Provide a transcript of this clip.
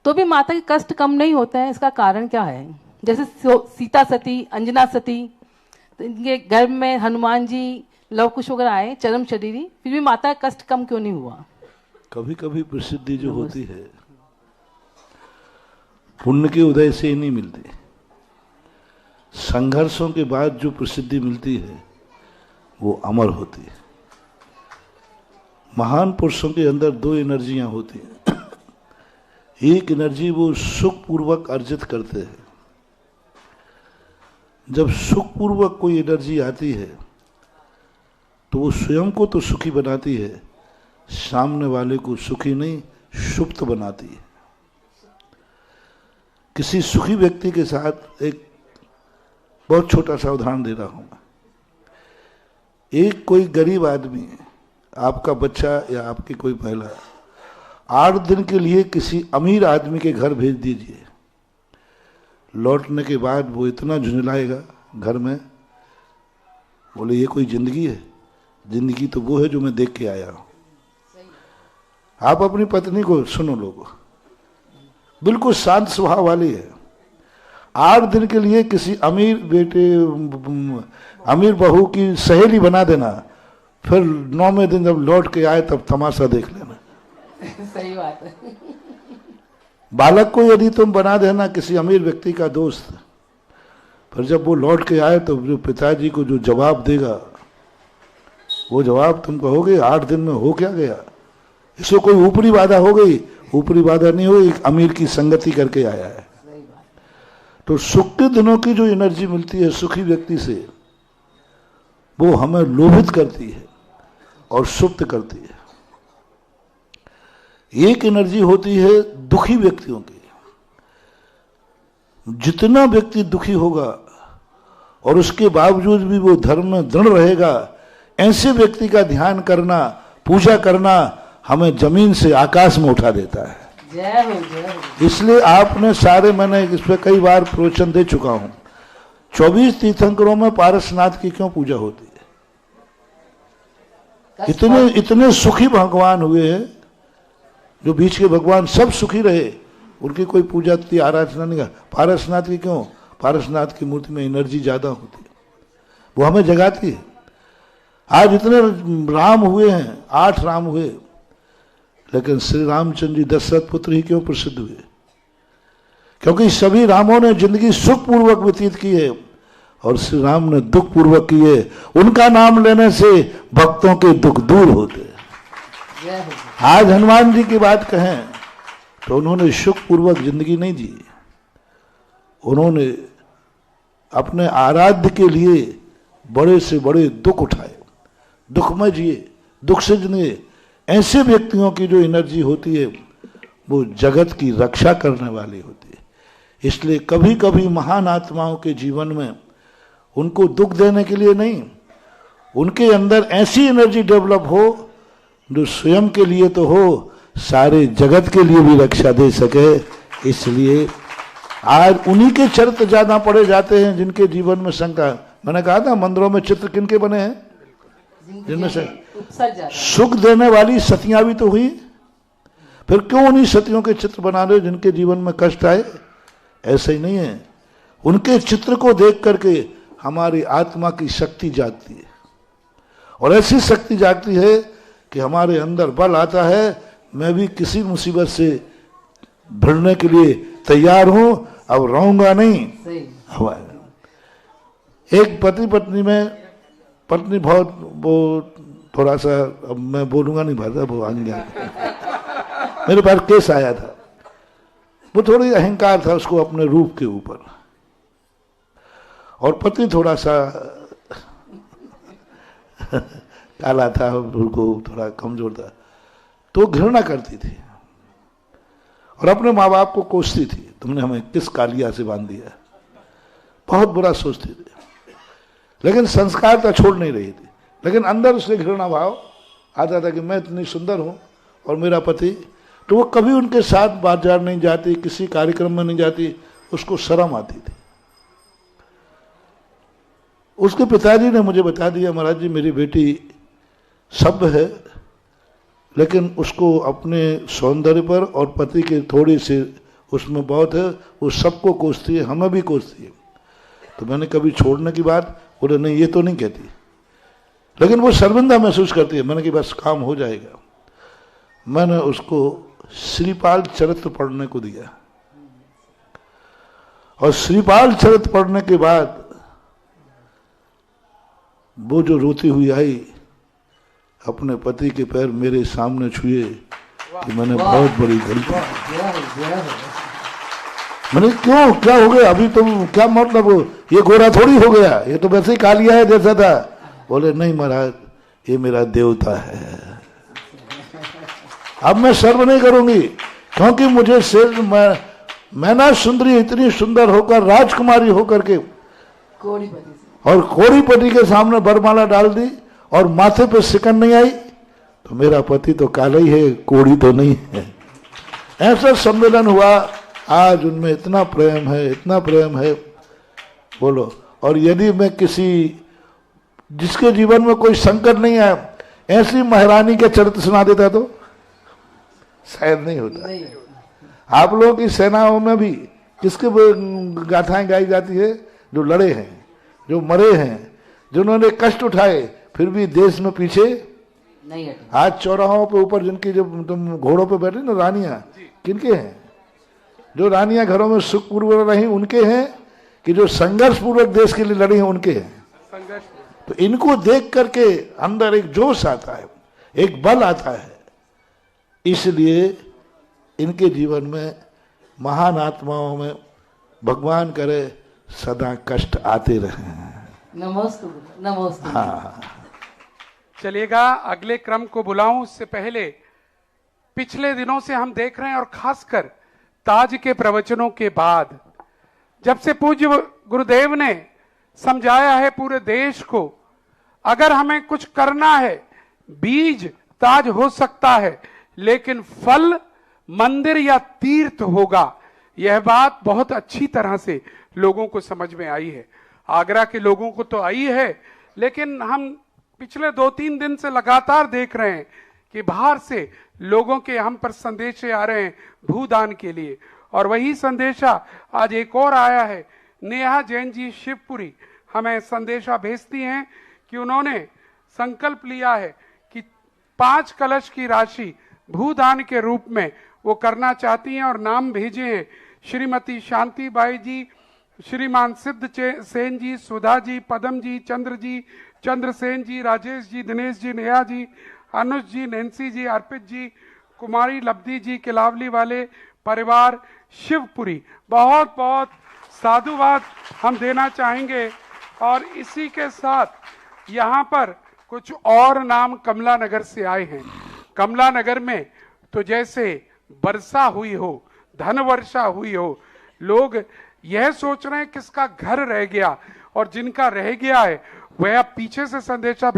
तो भी माता के कष्ट कम नहीं होते हैं, इसका कारण क्या है? जैसे सीता सती, अंजना सती, तो इनके घर में हनुमान जी, लव कुश वगैरह आए चरम शरीरी, फिर भी माता का कष्ट कम क्यों नहीं हुआ? कभी कभी प्रसिद्धि जो होती है पुण्य के उदय से ही नहीं मिलती, संघर्षों के बाद जो प्रसिद्धि मिलती है वो अमर होती है। महान पुरुषों के अंदर दो एनर्जियां होती हैं। एक एनर्जी वो सुखपूर्वक अर्जित करते हैं। जब सुखपूर्वक कोई एनर्जी आती है तो वो स्वयं को तो सुखी बनाती है, सामने वाले को सुखी नहीं सुप्त बनाती है। किसी सुखी व्यक्ति के साथ एक बहुत छोटा सा उदाहरण दे रहा हूं मैं। एक कोई गरीब आदमी, आपका बच्चा या आपकी कोई महिला 8 दिन के लिए किसी अमीर आदमी के घर भेज दीजिए, लौटने के बाद वो इतना झुंझलाएगा घर में, बोले ये कोई जिंदगी है? जिंदगी तो वो है जो मैं देख के आया हूं। आप अपनी पत्नी को सुनो, लोगों, बिल्कुल शांत स्वभाव वाली है, 8 दिन के लिए किसी अमीर बेटे, अमीर बहू की सहेली बना देना, फिर 9वें दिन जब लौट के आए तब तमाशा देख लेना। सही बात है। बालक को यदि तुम बना देना किसी अमीर व्यक्ति का दोस्त, फिर जब वो लौट के आए तो जो पिताजी को जो जवाब देगा, वो जवाब तुम कहोगे 8 दिन में हो क्या गया? इसको कोई ऊपरी बाधा हो गई? ऊपरी बाधा नहीं हुई, एक अमीर की संगति करके आया है। तो सुख के दिनों की जो एनर्जी मिलती है सुखी व्यक्ति से, वो हमें लोभित करती है और सुप्त करती है। एक एनर्जी होती है दुखी व्यक्तियों की। जितना व्यक्ति दुखी होगा और उसके बावजूद भी वो धर्म में दृढ़ रहेगा, ऐसे व्यक्ति का ध्यान करना, पूजा करना हमें जमीन से आकाश में उठा देता है। जय हो, जय हो। इसलिए आपने सारे, मैंने इस पर कई बार प्रवचन दे चुका हूं, 24 तीर्थंकरों में पारसनाथ की क्यों पूजा होती है? इतने सुखी भगवान हुए हैं, जो बीच के भगवान सब सुखी रहे, उनकी कोई पूजा थी, आराधना नहीं। पारसनाथ की क्यों? पारसनाथ की मूर्ति में एनर्जी ज्यादा होती है, वो हमें जगाती है। आज इतने राम हुए हैं, 8 राम हुए, लेकिन श्री रामचंद्र जी दशरथ पुत्र ही क्यों प्रसिद्ध हुए? क्योंकि सभी रामों ने जिंदगी सुखपूर्वक व्यतीत की है और श्री राम ने दुख पूर्वक की है। उनका नाम लेने से भक्तों के दुख दूर होते हैं। आज हनुमान जी की बात कहें तो उन्होंने सुखपूर्वक जिंदगी नहीं जी, उन्होंने अपने आराध्य के लिए बड़े से बड़े दुख उठाए, दुख में जिए, दुख से जिए। ऐसे व्यक्तियों की जो एनर्जी होती है वो जगत की रक्षा करने वाली होती है। इसलिए कभी कभी महान आत्माओं के जीवन में उनको दुख देने के लिए नहीं, उनके अंदर ऐसी एनर्जी डेवलप हो जो स्वयं के लिए तो हो, सारे जगत के लिए भी रक्षा दे सके। इसलिए आज उन्हीं के चरित्र ज्यादा पढ़े जाते हैं जिनके जीवन में शंका। मैंने कहा था मंदिरों में चित्र किनके बने हैं? जिनमें से सुख देने वाली सतियां भी तो हुई, फिर क्यों उन्हीं सतियों के चित्र बना रहे जिनके जीवन में कष्ट आए? ऐसा ही नहीं है, उनके चित्र को देख करके हमारी आत्मा की शक्ति जागती है, और ऐसी शक्ति जागती है कि हमारे अंदर बल आता है, मैं भी किसी मुसीबत से भिड़ने के लिए तैयार हूं, अब रहूंगा नहीं। एक पति पत्नी में, पत्नी बहुत वो थोड़ा सा, अब मैं बोलूंगा नहीं भाषा, वो आएंगे मेरे पास केस आया था, वो थोड़ी अहंकार था उसको अपने रूप के ऊपर, और पति थोड़ा सा काला था, उनको थोड़ा कमजोर था, तो घृणा करती थी और अपने माँ बाप को कोसती थी, तुमने हमें किस कालिया से बांध दिया, बहुत बुरा सोचती थी। लेकिन संस्कार तो छोड़ नहीं रही थी, लेकिन अंदर उससे घृणा भाव आता था कि मैं इतनी सुंदर हूं और मेरा पति, तो वो कभी उनके साथ बाजार नहीं जाती, किसी कार्यक्रम में नहीं जाती, उसको शर्म आती थी। उसके पिताजी ने मुझे बता दिया, महाराज जी मेरी बेटी सभ्य है, लेकिन उसको अपने सौंदर्य पर और पति के थोड़े से उसमें बहुत है, वो सबको कोसती है, हमें भी कोसती है। तो मैंने कभी छोड़ने की बात बोले नहीं, ये तो नहीं कहती, लेकिन वो शर्मिंदा महसूस करती है। मैंने कि बस काम हो जाएगा। मैंने उसको श्रीपाल चरित्र पढ़ने को दिया, और श्रीपाल चरित्र पढ़ने के बाद वो जो रोती हुई आई, अपने पति के पैर मेरे सामने छुए कि मैंने बहुत बड़ी गलती। मैंने क्यों, क्या हो गया अभी, तुम क्या मतलब, ये गोरा थोड़ी हो गया, ये तो वैसे ही कालिया है जैसा था। बोले नहीं महाराज, ये मेरा देवता है, अब मैं शर्म नहीं करूंगी, क्योंकि मुझे मैना सुंदरी इतनी सुंदर होकर, राजकुमारी होकर के और कोड़ीपति के सामने बरमाला डाल दी और माथे पे सिकन नहीं आई, तो मेरा पति तो काला ही है, कोड़ी तो नहीं है। ऐसा सम्मेलन हुआ, आज उनमें इतना प्रेम है, इतना प्रेम है, बोलो। और यदि मैं किसी जिसके जीवन में कोई संकट नहीं है, ऐसी महारानी के चरित्र सुना देता तो शायद नहीं होता। आप लोगों की सेनाओं में भी किसके गाथाएं गाई जाती है? जो लड़े हैं, जो मरे हैं, जिन्होंने कष्ट उठाए, फिर भी देश में पीछे नहीं हटे। आज चौराहों पे ऊपर जिनकी, जो तुम घोड़ों पे बैठे ना, रानियां, किनके हैं? जो रानियां घरों में सुखपूर्वक रही उनके हैं, कि जो संघर्ष पूर्वक देश के लिए लड़ी हैं उनके हैं? तो इनको देख करके अंदर एक जोश आता है, एक बल आता है। इसलिए इनके जीवन में, महान आत्माओं में, भगवान करे सदा कष्ट आते रहे। नमस्ते नमस्ते। हाँ, चलिएगा अगले क्रम को बुलाऊं, उससे पहले पिछले दिनों से हम देख रहे हैं, और खासकर ताज के प्रवचनों के बाद, जब से पूज्य गुरुदेव ने समझाया है पूरे देश को, अगर हमें कुछ करना है, बीज ताज हो सकता है, लेकिन फल मंदिर या तीर्थ होगा। यह बात बहुत अच्छी तरह से लोगों को समझ में आई है। आगरा के लोगों को तो आई है, लेकिन हम पिछले 2-3 दिन से लगातार देख रहे हैं कि बाहर से लोगों के हम पर संदेशे आ रहे हैं भूदान के लिए। और वही संदेशा आज एक और आया है। नेहा जैन जी शिवपुरी हमें संदेशा भेजती हैं कि उन्होंने संकल्प लिया है कि 5 कलश की राशि भूदान के रूप में वो करना चाहती हैं, और नाम भेजे हैं श्रीमती शांति बाई जी, श्रीमान सिद्ध सेन जी, सुधा जी, पदम जी, चंद्रसेन जी, राजेश जी, दिनेश जी, नेहा जी, अनुज जी, नैन्सी जी, अर्पित जी, कुमारी लब्धि जी, किलावली वाले परिवार शिवपुरी। बहुत बहुत साधुवाद हम देना चाहेंगे। और इसी के साथ यहाँ पर कुछ और नाम कमला नगर से आए हैं। कमला नगर में तो जैसे वर्षा हुई हो, धन वर्षा हुई हो, लोग यह सोच रहे हैं किसका घर रह गया, और जिनका रह गया है वह अब पीछे से संदेशा